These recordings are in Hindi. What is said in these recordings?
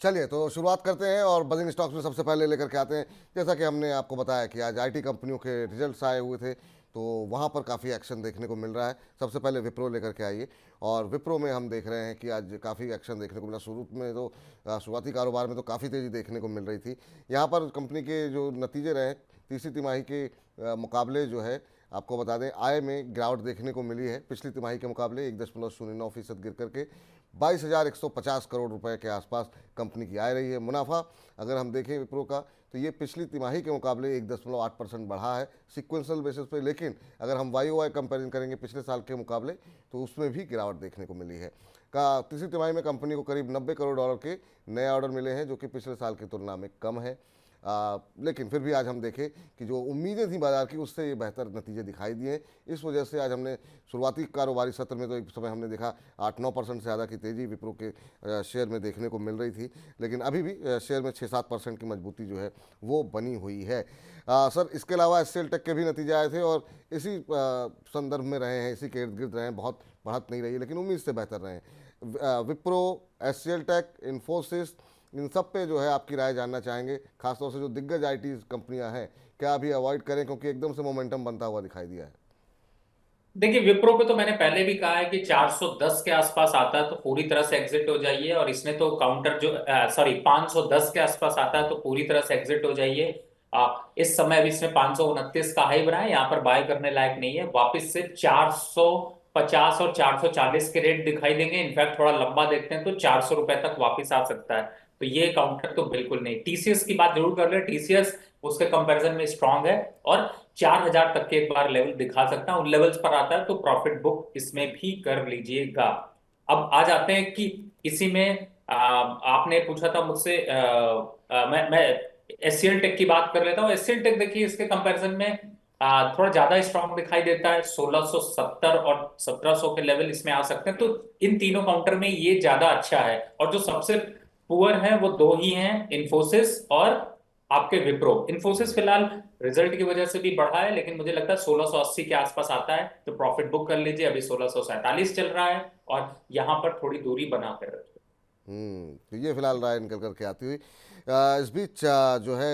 चलिए तो शुरुआत करते हैं और बजिंग स्टॉक्स में सबसे पहले लेकर के आते हैं। जैसा कि हमने आपको बताया कि आज आईटी कंपनियों के रिजल्ट्स आए हुए थे, तो वहाँ पर काफ़ी एक्शन देखने को मिल रहा है। सबसे पहले विप्रो लेकर के आइए। और विप्रो में हम देख रहे हैं कि आज काफ़ी एक्शन देखने को मिला। शुरू में तो शुरुआती कारोबार में तो काफ़ी तेज़ी देखने को मिल रही थी। यहाँ पर कंपनी के जो नतीजे रहे तीसरी तिमाही के मुकाबले जो है, आपको बता दें आय में गिरावट देखने को मिली है। पिछली तिमाही के मुकाबले 1.09% गिर करके 22,150 करोड़ रुपए के आसपास कंपनी की आय रही है। मुनाफा अगर हम देखें विप्रो का, तो ये पिछली तिमाही के मुकाबले 1.8% बढ़ा है सिक्वेंशियल बेसिस पे। लेकिन अगर हम वाई ओ वाई कंपेरिजन करेंगे पिछले साल के मुकाबले, तो उसमें भी गिरावट देखने को मिली है। का तीसरी तिमाही में कंपनी को करीब 90 करोड़ डॉलर के नए ऑर्डर मिले हैं, जो कि पिछले साल की तुलना में कम है। लेकिन फिर भी आज हम देखें कि जो उम्मीदें थी बाजार की, उससे ये बेहतर नतीजे दिखाई दिए। इस वजह से आज हमने शुरुआती कारोबारी सत्र में तो एक समय हमने देखा 8-9% से ज़्यादा की तेज़ी विप्रो के शेयर में देखने को मिल रही थी। लेकिन अभी भी शेयर में 6-7% की मजबूती जो है वो बनी हुई है। सर, इसके अलावा एच टेक के भी नतीजे आए थे और इसी संदर्भ में रहे हैं, इसी के इर्द गिर्द रहे हैं। बहुत बढ़त नहीं रही है लेकिन उम्मीद से बेहतर रहे हैं। विप्रो, एच टेक, इन्फोसिस, इन सब पे जो है आपकी राय जानना चाहेंगे। खासतौर से जो दिग्गज आईटी कंपनियां हैं, क्या अभी अवॉइड करें, क्योंकि एकदम से मोमेंटम बनता हुआ दिखाई दिया है। देखिए, विप्रो पे तो मैंने पहले भी कहा है कि 410 के आसपास आता है तो पूरी तरह से एग्जिट हो जाइए, और इसने तो काउंटर जो 510 के आसपास आता है तो पूरी तरह से एग्जिट हो जाइए। इस समय भी इसमें 529 का हाई बना है, यहाँ पर बाय करने लायक नहीं है। वापस से 450 और 440 के रेट दिखाई देंगे। इनफैक्ट थोड़ा लंबा देखते हैं तो 400 रुपए तक वापस आ सकता है। तो ये काउंटर तो बिल्कुल नहीं। टीसीएस की बात जरूर कर ले, टीसीएस उसके कंपैरिजन में स्ट्रांग है और 4,000 तक के एक बार लेवल दिखा सकता है। उन लेवल्स पर आता है तो प्रॉफिट बुक इसमें भी कर लीजिएगा। अब आ जाते हैं कि इसी में आपने पूछा था मुझसे, मैं एससीएल टेक की बात कर लेता हूँ। एससीएल टेक देखिए, इसके कंपैरिजन में थोड़ा ज्यादा स्ट्रांग दिखाई देता है। 1670 और 1700 के लेवल इसमें आ सकते हैं, तो इन तीनों काउंटर में ये ज्यादा अच्छा है। और जो सबसे पुअर है वो दो ही हैं, इन्फोसिस और आपके विप्रो। इन्फोसिस फिलहाल रिजल्ट की वजह से भी बढ़ा है, लेकिन मुझे लगता है 1680 के आसपास आता है तो प्रॉफिट बुक कर लीजिए। अभी 1647 चल रहा है और यहां पर थोड़ी दूरी बना कर रखिए। तो ये फिलहाल राय निकल करके आती हुई। इस बीच जो है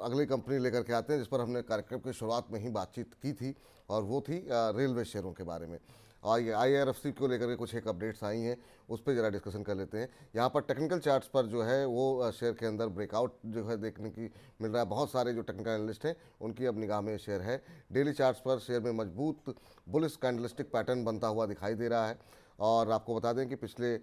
अगली कंपनी लेकर के आते हैं जिस पर हमने कार्यक्रम की शुरुआत में ही बातचीत की थी, और वो थी रेलवे शेयरों के बारे में। और ये आईआरएफसी को लेकर के कुछ एक अपडेट्स आई हैं, उस पर ज़रा डिस्कशन कर लेते हैं। यहाँ पर टेक्निकल चार्ट्स पर जो है वो शेयर के अंदर ब्रेकआउट जो है देखने की मिल रहा है। बहुत सारे जो टेक्निकल एनालिस्ट हैं उनकी अब निगाह में शेयर है। डेली चार्ट्स पर शेयर में मजबूत बुलिश कैंडलस्टिक पैटर्न बनता हुआ दिखाई दे रहा है। और आपको बता दें कि पिछले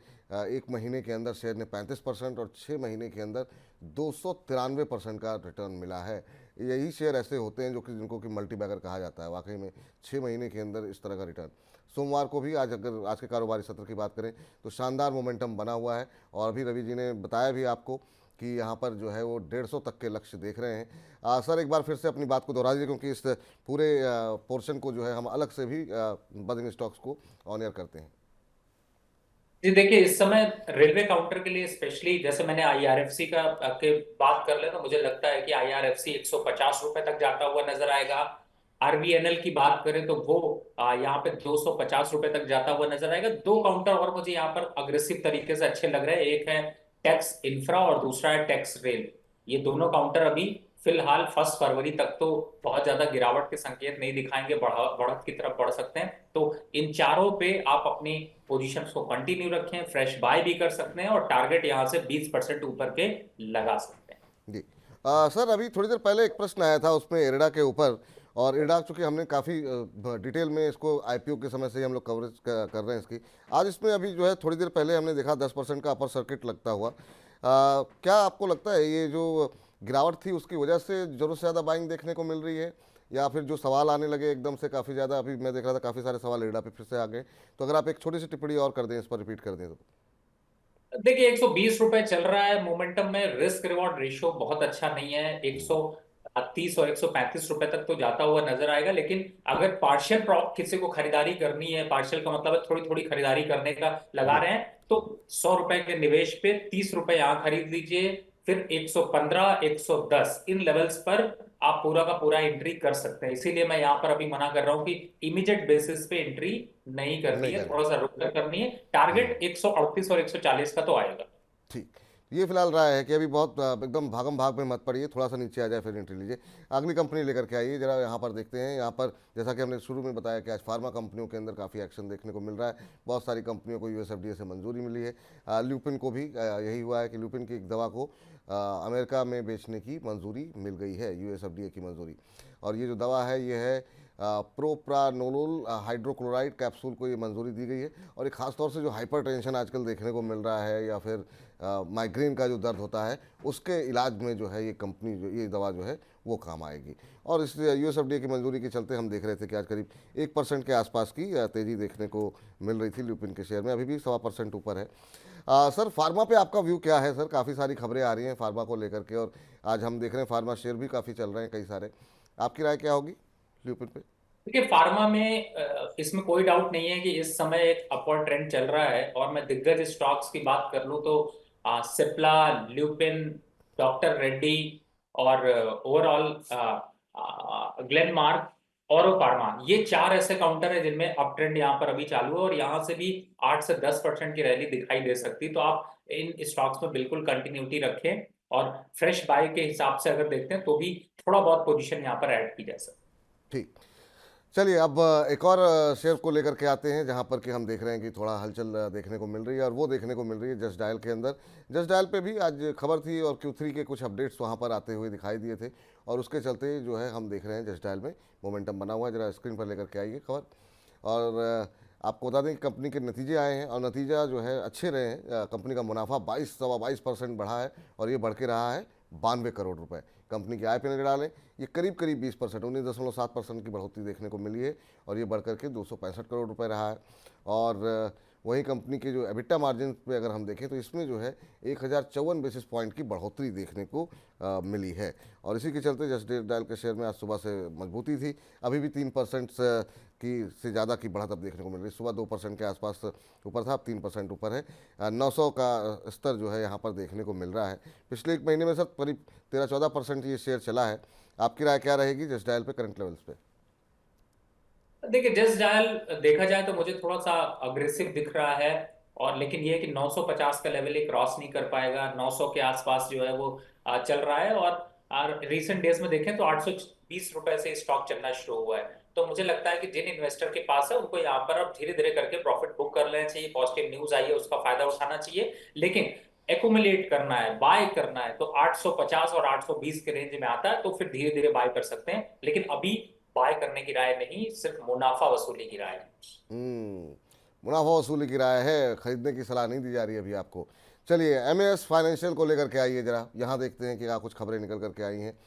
एक महीने के अंदर शेयर ने 35% और 6 महीने के अंदर 293% का रिटर्न मिला है। यही शेयर ऐसे होते हैं जो कि जिनको कि मल्टी बैगर कहा जाता है। वाकई में 6 महीने के अंदर इस तरह का रिटर्न। सोमवार को भी अगर आज के कारोबारी सत्र की बात करें तो शानदार मोमेंटम बना हुआ है। और अभी रवि जी ने बताया भी आपको कि यहाँ पर जो है वो 150 तक के लक्ष्य देख रहे हैं। सर, एक बार फिर से अपनी बात को दोहरा दीजिए, क्योंकि इस पूरे पोर्शन को जो है हम अलग से भी बजिंग स्टॉक्स को ऑन एयर करते हैं। जी देखिए, इस समय रेलवे काउंटर के लिए स्पेशली, जैसे मैंने आईआरएफसी का के बात कर ले तो मुझे लगता है कि आईआरएफसी 150 रुपए तक जाता हुआ नजर आएगा। आरबीएनएल की बात करें तो वो यहाँ पे 250 रुपए तक जाता हुआ नजर आएगा। दो काउंटर और मुझे यहाँ पर अग्रेसिव तरीके से अच्छे लग रहे हैं। एक है टैक्स इंफ्रा और दूसरा है टैक्स रेल। ये दोनों काउंटर अभी फिलहाल 1 फरवरी तक तो बहुत ज्यादा गिरावट के संकेत नहीं दिखाएंगे, बढ़त की तरफ बढ़ सकते हैं। तो इन चारों पे आप अपनी पोजीशंस को कंटिन्यू रखें, फ्रेश बाय भी कर सकते हैं और टारगेट यहां से 20% ऊपर के लगा सकते हैं। जी। सर, अभी थोड़ी देर पहले एक प्रश्न आया था उसमें इरडा के ऊपर। और इरडा चूंकि हमने काफ़ी डिटेल में इसको आईपीओ के समय से ही हम लोग कवरेज कर रहे हैं इसकी। आज इसमें अभी जो है थोड़ी देर पहले हमने देखा 10% का अपर सर्किट लगता हुआ। क्या आपको लगता है ये जो गिरावट थी उसकी वजह से ज़रूरत से ज़्यादा बाइंग देखने को मिल रही है, या फिर जो सवाल आने लगे एकदम से काफ़ी ज़्यादा? अभी मैं देख रहा था काफ़ी सारे सवाल इरडा पे फिर से आ गए। तो अगर आप एक छोटी सी टिप्पणी और कर दें, इस पर रिपीट कर दें तो। देखिए, 120 रुपए चल रहा है। मोमेंटम में रिस्क रिवॉर्ड रेशियो बहुत अच्छा नहीं है। 130 और 135 रुपए तक तो जाता हुआ नजर आएगा। लेकिन अगर पार्शियल प्रॉप किसी को खरीदारी करनी है, पार्शियल का मतलब है थोड़ी थोड़ी खरीदारी करने का लगा जी। रहे हैं, तो 100 रुपए के निवेश पे 30 रुपए यहां खरीद लीजिए। फिर 115, 110 इन लेवल्स पर आप पूरा का पूरा एंट्री कर सकते हैं। इसीलिए मैं यहां पर अभी मना कर रहा हूं कि इमीडिएट बेसिस पे एंट्री नहीं करनी नहीं है, करनी। थोड़ा सा रुक कर करनी है। टारगेट 138 और 140 का तो आएगा। ठीक। ये फिलहाल राय है कि अभी बहुत एकदम भागम भाग में मत पड़िए, थोड़ा सा नीचे आ जाए फिर एंट्री लीजिए। अगली कंपनी लेकर के आइए जरा, यहाँ पर देखते हैं। यहाँ पर जैसा कि हमने शुरू में बताया कि आज फार्मा कंपनियों के अंदर काफ़ी एक्शन देखने को मिल रहा है। बहुत सारी कंपनियों को यूएसएफडीए से मंजूरी मिली है। ल्यूपिन को भी यही हुआ है कि ल्यूपिन की एक दवा को अमेरिका में बेचने की मंजूरी मिल गई है, यूएसएफडीए की मंजूरी। और ये जो दवा है ये है प्रोप्रानोलोल हाइड्रोक्लोराइड कैप्सूल को ये मंजूरी दी गई है। और ये खासतौर से जो हाइपरटेंशन आजकल देखने को मिल रहा है या फिर माइग्रेन का जो दर्द होता है उसके इलाज में जो है ये कंपनी जो ये दवा जो है वो काम आएगी। और इस यूएसएफडीए की मंजूरी के चलते हम देख रहे थे कि आज करीब 1% के आसपास की तेज़ी देखने को मिल रही थी ल्यूपिन के शेयर में, अभी भी 1.25% ऊपर है। सर फार्मा पे आपका व्यू क्या है? सर काफ़ी सारी खबरें आ रही हैं फार्मा को लेकर के, और आज हम देख रहे हैं फार्मा शेयर भी काफ़ी चल रहे हैं कई सारे। आपकी राय क्या होगी ल्यूपिन पे? देखिए फार्मा में इसमें कोई डाउट नहीं है कि इस समय एक अपवर्ड ट्रेंड चल रहा है। और मैं दिग्गज स्टॉक्स की बात कर लूँ तो सिप्ला, ल्यूपिन, डॉक्टर रेड्डी और ओवरऑल ग्लेनमार्क, औरो फार्मा, ये चार ऐसे काउंटर है जिनमें अप ट्रेंड यहाँ पर अभी चालू है और यहाँ से भी 8 से 10% की रैली दिखाई दे सकती। तो आप इन स्टॉक्स में बिल्कुल कंटिन्यूटी रखें और फ्रेश बाय के हिसाब से अगर देखते हैं तो भी थोड़ा बहुत पोजीशन यहाँ पर ऐड की जा सकती है। ठीक, चलिए अब एक और शेयर को लेकर के आते हैं जहां पर कि हम देख रहे हैं कि थोड़ा हलचल देखने को मिल रही है, और वो देखने को मिल रही है जस्ट डायल के अंदर। जस्ट डायल पे भी आज खबर थी और Q3 के कुछ अपडेट्स वहां पर आते हुए दिखाई दिए थे, और उसके चलते जो है हम देख रहे हैं जस्ट डायल में मोमेंटम बना हुआ है। जरा स्क्रीन पर लेकर के आइए खबर। और आपको बता दें कि कंपनी के नतीजे आए हैं और नतीजा जो है अच्छे रहे हैं। कंपनी का मुनाफा 22% बढ़ा है और ये बढ़ के रहा है 92 करोड़ रुपए। कंपनी की आय पे नजर डालें, ये करीब करीब 20%, 19.7% की बढ़ोतरी देखने को मिली है और ये बढ़कर के 265 करोड़ रुपए रहा है। और वहीं कंपनी के जो एबिटा मार्जिन पे अगर हम देखें तो इसमें जो है 1054 बेसिस पॉइंट की बढ़ोतरी देखने को मिली है। और इसी के चलते जस्ट डायल के शेयर में आज सुबह से मजबूती थी। अभी भी 3% की से ज़्यादा की बढ़त अब देखने को मिल रही है। सुबह 2% के आसपास ऊपर था, अब 3% ऊपर है। 900 का स्तर जो है यहाँ पर देखने को मिल रहा है। पिछले एक महीने में सर करीब 13-14% ये शेयर चला है। आपकी राय क्या रहेगी जस्ट डायल पे करंट लेवल्स पे? देखिए जस्ट डायल देखा जाए तो मुझे थोड़ा सा अग्रेसिव दिख रहा है। और लेकिन ये है कि 950 का लेवल ये क्रॉस नहीं कर पाएगा। 900 के आसपास जो है वो चल रहा है। और रिसेंट डेज में देखें तो 820 रुपए से स्टॉक चलना शुरू हुआ है। तो मुझे लगता है कि जिन इन्वेस्टर के पास है उनको यहाँ पर अब धीरे धीरे करके प्रॉफिट बुक कर लेना चाहिए। पॉजिटिव न्यूज आई है उसका फायदा उठाना चाहिए, लेकिन एक्यूमुलेट करना है, बाय करना है तो 850 और 820 के रेंज में आता है तो फिर धीरे धीरे बाय कर सकते हैं। लेकिन अभी बाय करने की राय नहीं, सिर्फ मुनाफा वसूली की राय है। मुनाफा वसूली की राय है, खरीदने की सलाह नहीं दी जा रही अभी आपको। चलिए एमएस फाइनेंशियल को लेकर के आइए जरा, यहाँ देखते हैं कि क्या कुछ खबरें निकल करके आई हैं।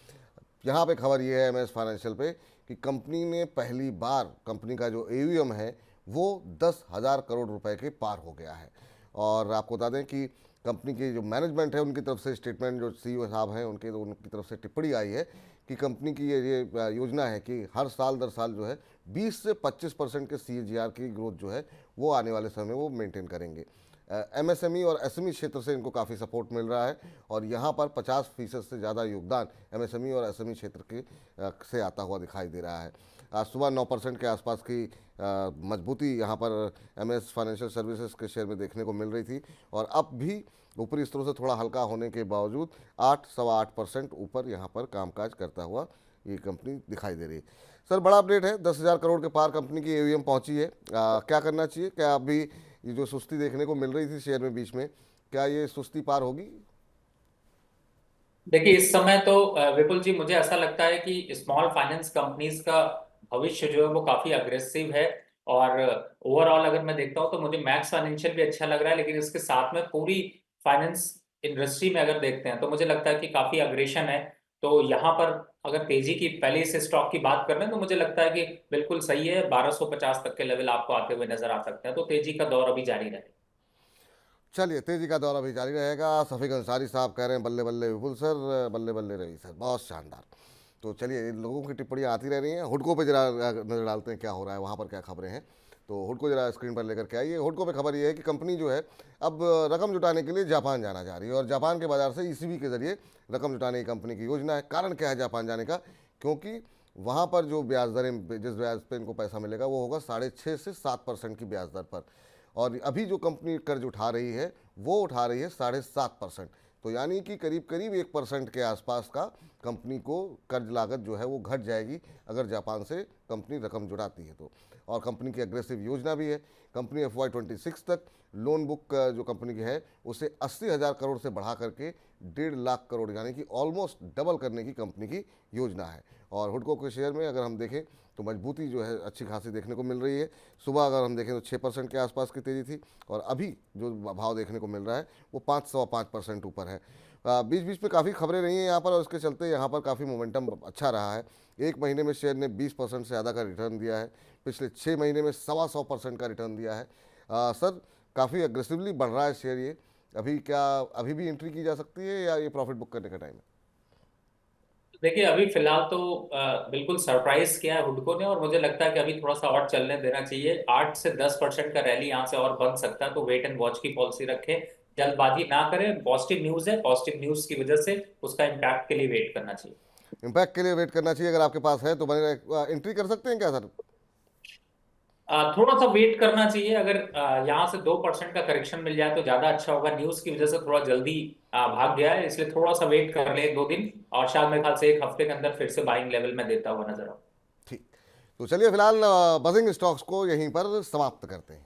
यहाँ पे खबर ये है एमएस फाइनेंशियल पे कि कंपनी ने पहली बार कंपनी का जो एयूएम है वो 10,000 करोड़ रुपए के पार हो गया है। और आपको बता दें कि कंपनी की जो मैनेजमेंट है उनकी तरफ से स्टेटमेंट, जो सीईओ साहब हैं उनकी तरफ से टिप्पणी आई है कि कंपनी की ये योजना है कि हर साल दर साल जो है 20 से 25% के सीएजीआर की ग्रोथ जो है वो आने वाले समय में वो मेंटेन करेंगे। एमएसएमई और एसएमई क्षेत्र से इनको काफ़ी सपोर्ट मिल रहा है और यहाँ पर 50% से ज़्यादा योगदान एमएसएमई और एसएमई क्षेत्र के से आता हुआ दिखाई दे रहा है। आज सुबह 9% के आसपास की मजबूती यहाँ पर एमएस फाइनेंशियल सर्विसेज के शेयर में देखने को मिल रही थी, और अब भी ऊपरी स्तरों से थोड़ा हल्का होने के बावजूद 8-8.25% ऊपर यहाँ पर कामकाज करता हुआ ये कंपनी दिखाई दे रही है। सर बड़ा अपडेट है, 10,000 करोड़ के पार कंपनी की एयूएम पहुंची है। क्या करना चाहिए? क्या अभी ये जो सुस्ती देखने को मिल रही थी शेयर में बीच में, क्या ये सुस्ती पार होगी? देखिए इस समय तो विपुल जी मुझे ऐसा लगता है कि स्मॉल फाइनेंस कंपनीज का भविष्य जो है वो काफी अग्रेसिव है। और ओवरऑल अगर मैं देखता हूँ तो मुझे मैक्स फाइनेंशियल भी अच्छा लग रहा है, लेकिन इसके साथ में पूरी फाइनेंस इंडस्ट्री में अगर देखते हैं तो मुझे लगता है कि काफी अग्रेशन है। तो यहाँ पर अगर तेजी की पहले से स्टॉक की बात कर रहे हैं तो मुझे लगता है कि बिल्कुल सही है। 1250 तक के लेवल आपको आते हुए नजर आ सकते हैं, तो तेजी का दौर अभी जारी रहेगा। चलिए तेजी का दौर अभी जारी रहेगा। सफ़ीक अंसारी साहब कह रहे हैं बल्ले बल्ले विपुल सर, बल्ले बल्ले रवि सर, बहुत शानदार। तो चलिए इन लोगों की टिप्पणियाँ आती रह रही हैं। हुडको पे जरा नज़र डालते हैं क्या हो रहा है वहाँ पर, क्या खबरें हैं। तो हुडको जरा स्क्रीन पर लेकर के आइए। हुडको पे खबर ये है कि कंपनी जो है अब रकम जुटाने के लिए जापान जाना चाह रही है और जापान के बाज़ार से ईसीबी के ज़रिए रकम जुटाने की कंपनी की योजना है। कारण क्या है जापान जाने का? क्योंकि वहाँ पर जो ब्याज दरें, जिस ब्याज पे इनको पैसा मिलेगा वो होगा 6.5 से 7% की ब्याज दर पर, और अभी जो कंपनी कर्ज उठा रही है वो उठा रही है 7.5%। तो यानी कि करीब करीब 1% के आसपास का कंपनी को कर्ज लागत जो है वो घट जाएगी अगर जापान से कंपनी रकम जुटाती है तो। और कंपनी की अग्रेसिव योजना भी है। कंपनी FY26 तक लोन बुक जो कंपनी की है उसे 80,000 करोड़ से बढ़ा करके 1.5 लाख करोड़ यानी कि ऑलमोस्ट डबल करने की कंपनी की योजना है। और हुडको के शेयर में अगर हम देखें तो मजबूती जो है अच्छी खासी देखने को मिल रही है। सुबह अगर हम देखें तो 6% के आसपास की तेज़ी थी और अभी जो भाव देखने को मिल रहा है वो 5.5% ऊपर है। बीच बीच में काफ़ी खबरें रही हैं यहाँ पर और उसके चलते यहाँ पर काफ़ी मोमेंटम अच्छा रहा है। एक महीने में शेयर ने 20% से ज़्यादा का रिटर्न दिया है। पिछले 6 महीने में 125% का रिटर्न दिया है। सर काफ़ी अग्रेसिवली बढ़ रहा है शेयर ये। अभी भी एंट्री की जा सकती है या ये प्रॉफिट बुक करने का टाइम है? देखिए अभी फिलहाल तो बिल्कुल सरप्राइज किया है हुडको ने, और मुझे लगता है कि अभी थोड़ा सा और चलने देना चाहिए। 8 से 10% का रैली यहाँ से और बन सकता है, तो वेट एंड वॉच की पॉलिसी रखें, जल्दबाजी ना करें। पॉजिटिव न्यूज है, पॉजिटिव न्यूज की वजह से उसका इम्पैक्ट के लिए वेट करना चाहिए। इम्पैक्ट के लिए वेट करना चाहिए, अगर आपके पास है तो बने एंट्री कर सकते हैं क्या सर? थोड़ा सा वेट करना चाहिए। अगर यहाँ से 2% का करेक्शन मिल जाए तो ज्यादा अच्छा होगा। न्यूज की वजह से थोड़ा जल्दी भाग गया है, इसलिए थोड़ा सा वेट कर ले 2 दिन, और शायद मेरे ख्याल से 1 हफ्ते के अंदर फिर से बाइंग लेवल में देता हुआ नजर आए। ठीक। तो चलिए फिलहाल बजिंग स्टॉक्स को यहीं पर समाप्त करते हैं।